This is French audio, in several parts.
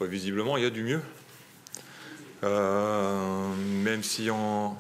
Visiblement, il y a du mieux. Même si en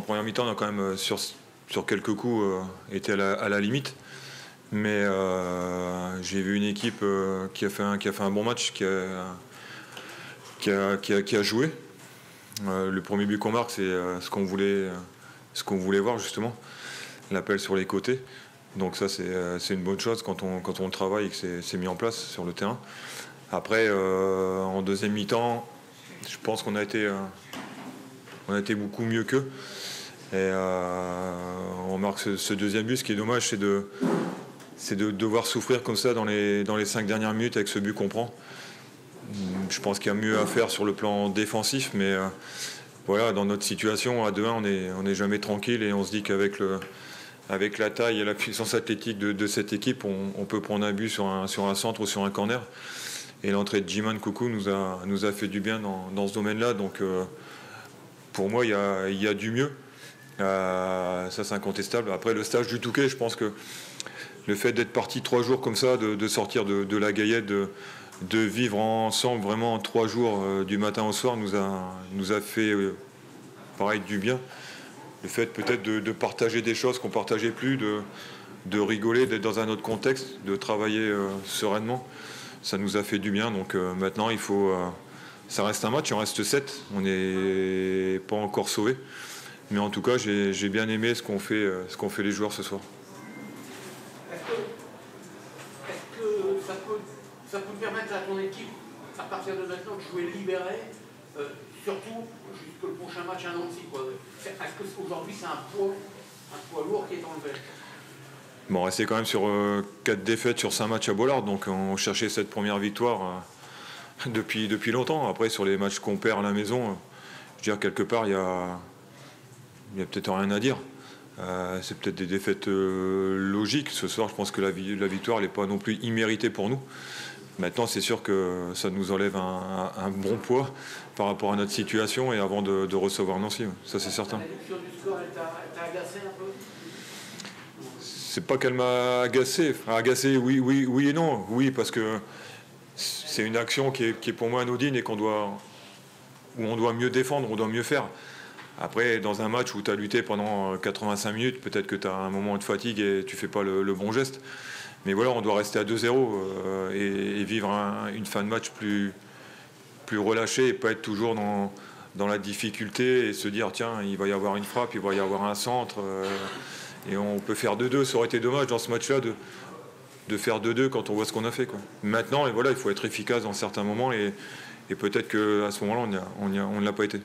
première mi-temps, on a quand même sur quelques coups été à la limite. Mais j'ai vu une équipe qui a fait un bon match, qui a joué. Le premier but qu'on marque, c'est ce qu'on voulait voir justement, l'appel sur les côtés. Donc ça, c'est une bonne chose quand on travaille et que c'est mis en place sur le terrain. Après, en deuxième mi-temps, je pense qu'on a été beaucoup mieux qu'eux. Et on marque ce deuxième but. Ce qui est dommage, c'est de devoir souffrir comme ça dans les 5 dernières minutes avec ce but qu'on prend. Je pense qu'il y a mieux à faire sur le plan défensif, mais voilà, dans notre situation à 2-1, on n'est jamais tranquille et on se dit qu'avec la taille et la puissance athlétique de cette équipe, on peut prendre un but sur un centre ou sur un corner. Et l'entrée de Djiman Coucou nous a fait du bien dans ce domaine-là. Donc pour moi, il y a du mieux. Ça, c'est incontestable. Après, le stage du Touquet, je pense que le fait d'être parti 3 jours comme ça, de sortir de la Gaillette, de vivre ensemble vraiment 3 jours du matin au soir nous a fait pareil du bien. Le fait peut-être de partager des choses qu'on ne partageait plus, de rigoler, d'être dans un autre contexte, de travailler sereinement, ça nous a fait du bien. Donc maintenant, ça reste un match, il en reste 7, on n'est pas encore sauvé. Mais en tout cas, j'ai bien aimé ce qu'ont fait les joueurs ce soir. Est-ce que ça peut permettre à ton équipe, à partir de maintenant, de jouer libéré, surtout jusqu'au prochain match à Nancy, quoi. Est-ce qu'aujourd'hui c'est un poids lourd qui est enlevé? Bon, on restait quand même sur 4 défaites sur 5 matchs à Bollard, donc on cherchait cette première victoire depuis longtemps. Après, sur les matchs qu'on perd à la maison, je veux dire, quelque part, il y a peut-être rien à dire. C'est peut-être des défaites logiques. Ce soir, je pense que la victoire n'est pas non plus imméritée pour nous. Maintenant, c'est sûr que ça nous enlève un bon poids par rapport à notre situation et avant de recevoir Nancy. Ça, c'est certain. La réduction du score, elle t'a agacé un peu? C'est pas qu'elle m'a agacé. Agacé, oui et non. Oui, parce que c'est une action qui est pour moi anodine et où on doit mieux défendre, on doit mieux faire. Après, dans un match où tu as lutté pendant 85 minutes, peut-être que tu as un moment de fatigue et tu fais pas le bon geste. Mais voilà, on doit rester à 2-0 et vivre une fin de match plus relâchée et pas être toujours dans la difficulté et se dire tiens, il va y avoir une frappe, il va y avoir un centre et on peut faire 2-2. Ça aurait été dommage dans ce match-là de faire 2-2 quand on voit ce qu'on a fait, quoi. Maintenant, et voilà, il faut être efficace dans certains moments et peut-être qu'à ce moment-là, on ne l'a pas été.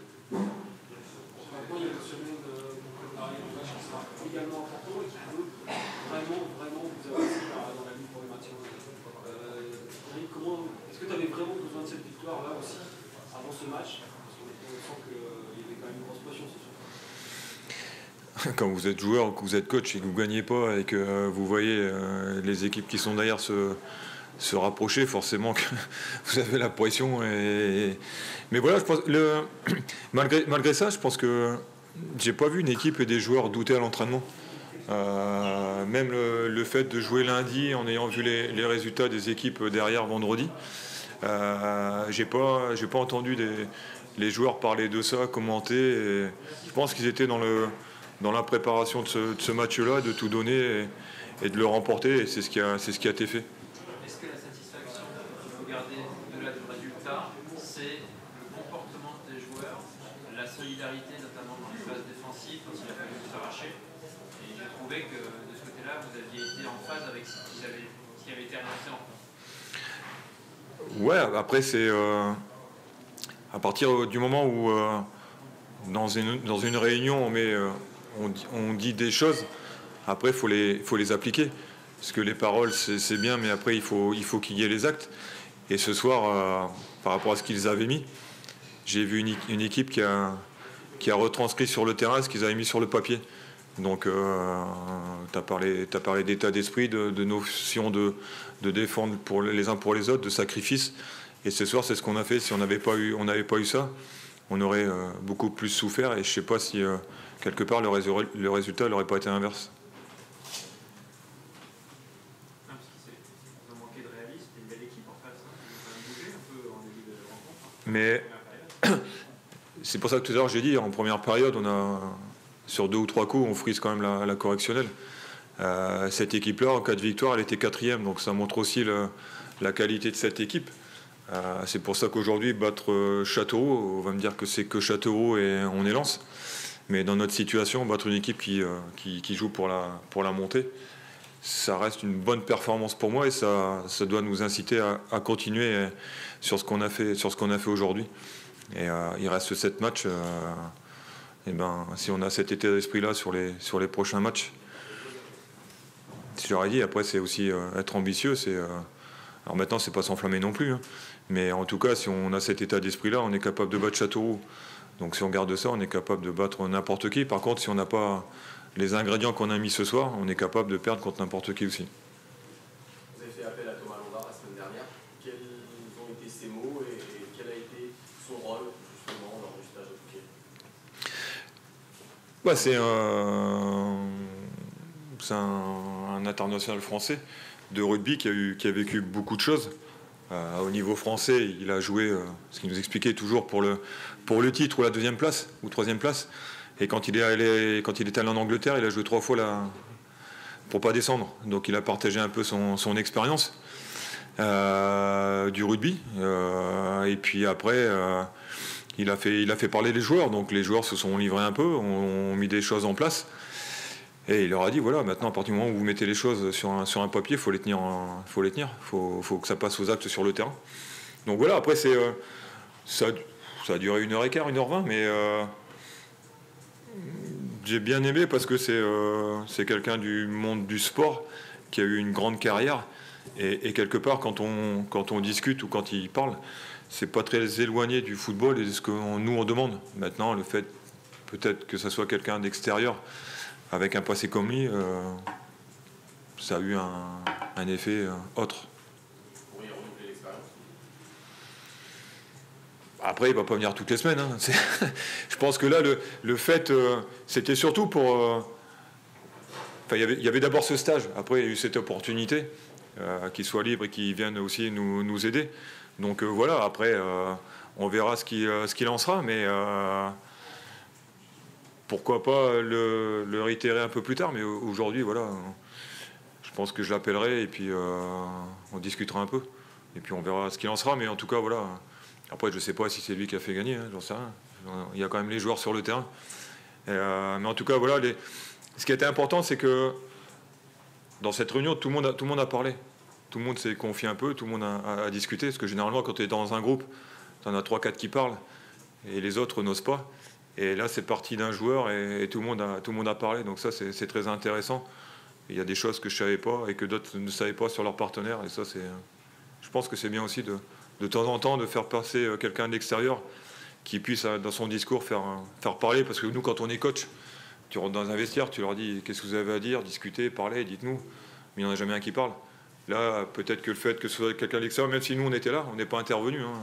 Est-ce que tu avais vraiment besoin de cette victoire-là aussi, avant ce match? Parce qu'on sent qu'il y avait quand même une grosse pression ce soir. Quand vous êtes joueur, que vous êtes coach et que vous ne gagnez pas et que vous voyez les équipes qui sont derrière se rapprocher, forcément que vous avez la pression. Mais voilà, je pense, malgré ça, je pense que j'ai pas vu une équipe et des joueurs douter à l'entraînement. Même le fait de jouer lundi en ayant vu les résultats des équipes derrière vendredi, j'ai pas entendu les joueurs parler de ça, commenter. Et je pense qu'ils étaient dans la préparation de ce match-là, de tout donner et de le remporter. Et c'est ce qui a été fait. Est-ce que la satisfaction qu'il faut garder au-delà du résultat, c'est le comportement des joueurs, la solidarité notamment dans les phases défensives quand il a fallu s'arracher? Et j'ai trouvé que de ce côté-là, vous aviez été en phase avec ce qui avait été annoncé en France. Ouais, après c'est à partir du moment où dans une réunion on dit des choses, après faut les appliquer. Parce que les paroles c'est bien, mais après il faut qu'il y ait les actes. Et ce soir, par rapport à ce qu'ils avaient mis, j'ai vu une équipe qui a retranscrit sur le terrain ce qu'ils avaient mis sur le papier. Donc tu as parlé d'état d'esprit, de notion de défendre les uns pour les autres, de sacrifice. Et ce soir, c'est ce qu'on a fait. Si on n'avait pas eu ça, on aurait beaucoup plus souffert. Et je ne sais pas si quelque part le résultat n'aurait pas été inverse. Vous manquez de réalisme, c'est une belle équipe en face, hein. Vous avez bougé un peu. Mais c'est pour ça que tout à l'heure j'ai dit, en première période, sur 2 ou 3 coups, on frise quand même la correctionnelle. Cette équipe-là, en cas de victoire, elle était 4e, donc ça montre aussi la qualité de cette équipe. C'est pour ça qu'aujourd'hui, battre Châteauroux, on va me dire que c'est que Châteauroux et on est Lens. Mais dans notre situation, battre une équipe qui joue pour la montée, ça reste une bonne performance pour moi et ça doit nous inciter à continuer sur ce qu'on a fait aujourd'hui. Et il reste 7 matchs. Et si on a cet état d'esprit-là sur les prochains matchs, si j'aurais dit, après c'est aussi être ambitieux. Alors maintenant, c'est pas s'enflammer non plus, hein. Mais en tout cas, si on a cet état d'esprit-là, on est capable de battre Châteauroux. Donc si on garde ça, on est capable de battre n'importe qui. Par contre, si on n'a pas les ingrédients qu'on a mis ce soir, on est capable de perdre contre n'importe qui aussi. Vous avez fait appel à Thomas Lombard la semaine dernière. Quels ont été ses mots et quel a été son rôle justement lors du stage de hockey? C'est un international français de rugby qui a vécu beaucoup de choses. Au niveau français, il a joué, ce qu'il nous expliquait toujours, pour le titre ou la 2e place ou 3e place. Et quand il était allé en Angleterre, il a joué 3 fois pour pas descendre. Donc il a partagé un peu son expérience du rugby. Et puis après, il a fait parler les joueurs. Donc les joueurs se sont livrés un peu, ont mis des choses en place. Et il leur a dit, voilà, maintenant, à partir du moment où vous mettez les choses sur un papier, il faut les tenir. Faut que ça passe aux actes sur le terrain. Donc voilà, après, ça a duré 1h15, 1h20, mais j'ai bien aimé parce que c'est quelqu'un du monde du sport qui a eu une grande carrière. Et quelque part, quand on discute ou quand il parle, c'est pas très éloigné du football et de ce que nous, on demande. Maintenant, le fait peut-être que ça soit quelqu'un d'extérieur, avec un passé comme lui, ça a eu un effet autre. Pour y renouveler l'expérience. Après, il ne va pas venir toutes les semaines. Hein. Je pense que là, le fait, c'était surtout pour... il y avait d'abord ce stage. Après, il y a eu cette opportunité qu'il soit libre et qu'il vienne aussi nous aider. Donc voilà, après, on verra ce qu'il en sera. Mais... pourquoi pas le réitérer un peu plus tard, mais aujourd'hui, voilà, je pense que je l'appellerai et puis on discutera un peu. Et puis on verra ce qu'il en sera, mais en tout cas, voilà. Après, je ne sais pas si c'est lui qui a fait gagner, hein, j'en sais rien. Il y a quand même les joueurs sur le terrain. Mais en tout cas, voilà, ce qui a été important, c'est que dans cette réunion, tout le monde a parlé. Tout le monde s'est confié un peu, tout le monde a discuté, parce que généralement, quand tu es dans un groupe, tu en as 3-4 qui parlent, et les autres n'osent pas. Et là, c'est parti d'un joueur et tout le monde a parlé. Donc ça, c'est très intéressant. Il y a des choses que je ne savais pas et que d'autres ne savaient pas sur leurs partenaires. Et ça, je pense que c'est bien aussi de temps en temps de faire passer quelqu'un de l'extérieur qui puisse, dans son discours, faire parler. Parce que nous, quand on est coach, tu rentres dans un vestiaire, tu leur dis qu'est-ce que vous avez à dire, discutez, parlez, dites-nous. Mais il n'y en a jamais un qui parle. Là, peut-être que le fait que ce soit quelqu'un de l'extérieur, même si nous, on était là, on n'est pas intervenus. Hein.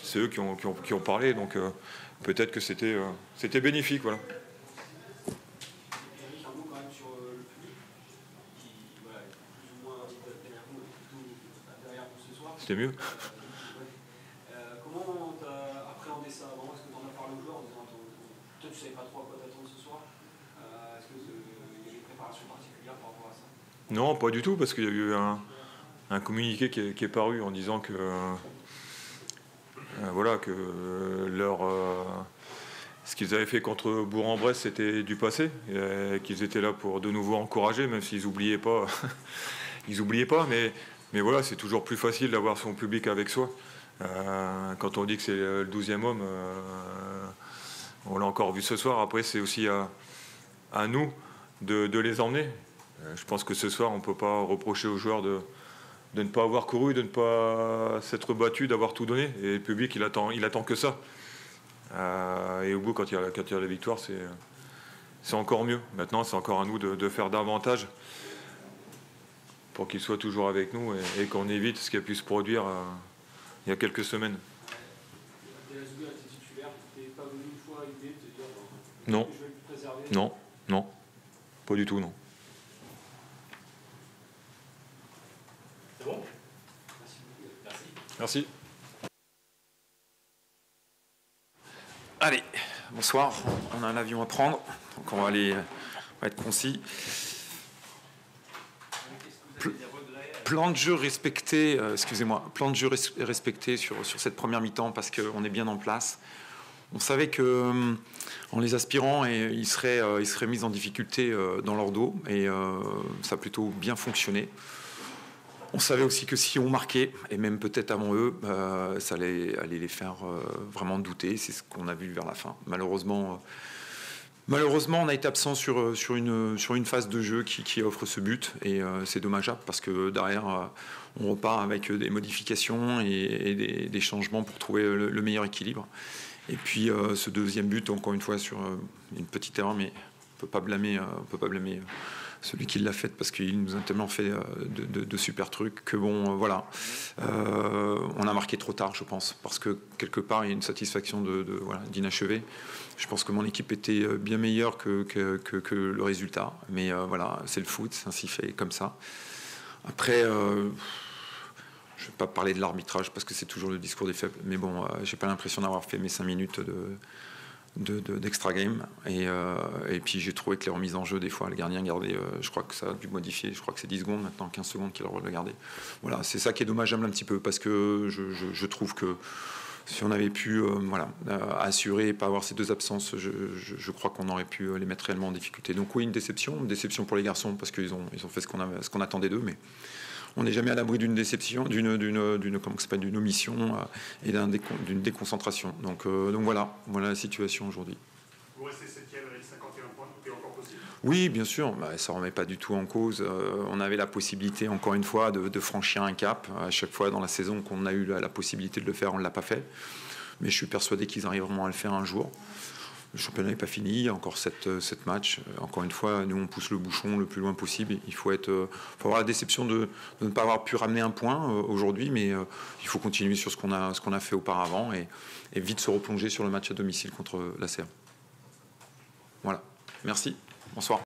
C'est eux qui ont parlé. Donc... peut-être que c'était bénéfique, voilà. Eric, un mot quand même sur le public, qui voilà, est plus ou moins derrière vous, plutôt derrière vous ce soir. C'était mieux. Comment tu as appréhendé ça avant? Est-ce que tu en as parlé aux joueurs en disant toi tu ne savais pas trop à quoi t'attendre ce soir? Est-ce qu'il y a des préparations particulières par rapport à ça? Non, pas du tout, parce qu'il y a eu un communiqué qui est paru en disant que voilà, que ce qu'ils avaient fait contre Bourg-en-Bresse, c'était du passé, qu'ils étaient là pour de nouveau encourager, même s'ils n'oubliaient pas. Ils n'oubliaient pas, mais voilà, c'est toujours plus facile d'avoir son public avec soi. Quand on dit que c'est le 12e homme, on l'a encore vu ce soir. Après, c'est aussi à nous de les emmener. Je pense que ce soir, on ne peut pas reprocher aux joueurs de ne pas avoir couru, de ne pas s'être battu, d'avoir tout donné. Et le public, il attend que ça. Et au bout, quand il y a la victoire, c'est encore mieux. Maintenant, c'est encore à nous de faire davantage pour qu'il soit toujours avec nous et qu'on évite ce qui a pu se produire il y a quelques semaines. Non. Non, non. Pas du tout, non. C'est bon? Merci. Allez, bonsoir. On a un avion à prendre, donc on va être concis. Plan de jeu respecté, plan de jeu respecté sur cette première mi-temps parce qu'on est bien en place. On savait que en les aspirant, ils seraient mis en difficulté dans leur dos et ça a plutôt bien fonctionné. On savait aussi que si on marquait, et même peut-être avant eux, ça allait les faire vraiment douter. C'est ce qu'on a vu vers la fin. Malheureusement, on a été absent sur une phase de jeu qui offre ce but. Et c'est dommageable parce que derrière, on repart avec des modifications et des changements pour trouver le meilleur équilibre. Et puis ce deuxième but, encore une fois, sur une petite erreur, mais on peut pas blâmer celui qui l'a fait parce qu'il nous a tellement fait de super trucs que bon, voilà. On a marqué trop tard, je pense, parce que quelque part, il y a une satisfaction d'inachevé. Je pense que mon équipe était bien meilleure que le résultat. Mais voilà, c'est le foot, c'est ainsi fait comme ça. Après, je ne vais pas parler de l'arbitrage parce que c'est toujours le discours des faibles. Mais bon, j'ai pas l'impression d'avoir fait mes 5 minutes d'extra game et puis j'ai trouvé que les remises en jeu des fois le gardien gardait je crois que ça a dû modifier, je crois que c'est 10 secondes maintenant, 15 secondes qu'il a le droit de le garder. Voilà, c'est ça qui est dommageable un petit peu parce que je trouve que si on avait pu assurer et pas avoir ces deux absences, je crois qu'on aurait pu les mettre réellement en difficulté. Donc oui, une déception pour les garçons parce qu'ils ont fait ce qu'on attendait d'eux, mais on n'est jamais à l'abri d'une déception, d'une omission et d'une déconcentration. Donc voilà la situation aujourd'hui. Vous restez 7e avec 51 points, tout est encore possible? Oui, bien sûr, ça ne remet pas du tout en cause. On avait la possibilité, encore une fois, de franchir un cap. À chaque fois dans la saison qu'on a eu la possibilité de le faire, on ne l'a pas fait. Mais je suis persuadé qu'ils arriveront à le faire un jour. Le championnat n'est pas fini, il y a encore 7 matchs. Encore une fois, nous on pousse le bouchon le plus loin possible. Il faut avoir la déception de ne pas avoir pu ramener un point aujourd'hui, mais il faut continuer sur ce qu'on a fait auparavant et vite se replonger sur le match à domicile contre l'ACA. Voilà, merci, bonsoir.